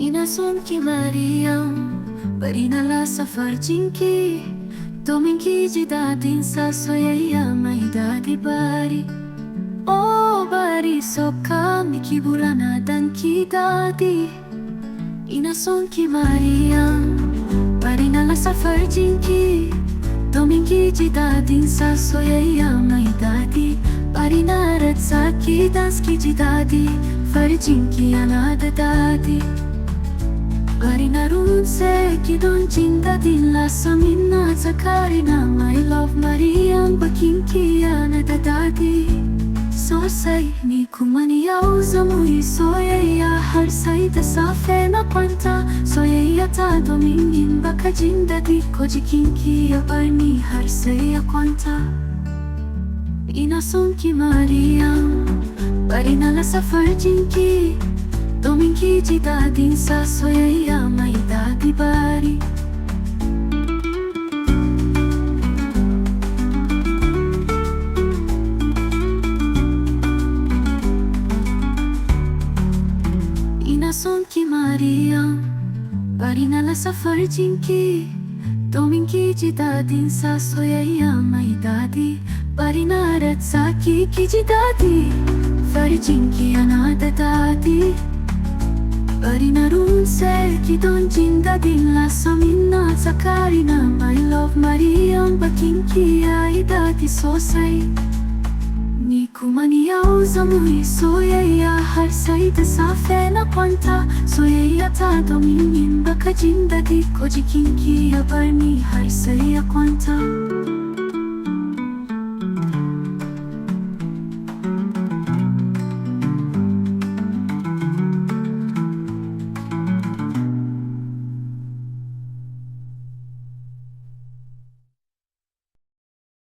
Inasun ki Mariam, barinala safar jinki, dominki jidadin sa soyayya may dadi bari. Oh bari soka mikibulana dan ki dadi. Inasun ki Mariam, barinala safar jinki, dominki jidadin sa soyayya may dadi. Barinarat sa ki das ki jidadi, farjinki anada dadi. Barinarun se ki don cinta dinla samina zakarina. My love Mariam bakinki anada dadi. Sosai ni kumani zamui soyayya har sayda safe na kwanta. Soyayya ta domingin baka jindadi ko jikinki yabarni har sayya kwanta. Inasun ki Mariam, barinala safar jinki, dominki jidadin sa soyayya may dadi bari. Inasun ki Mariam, barinala safar jinki, dominki jidadin sa soyayya may dadi. Barinarat sa ki jidadi, farjinki anada dadi. Barinarun se ki don cinta dinla samina zakarina. My love Mariam bakinki ay dadi sosai. Ni kumani zamui soyayya har sayda safe na kwanta. Soyayya ta domingin baka jindadi ko jikinki yabarni har sayya kwanta.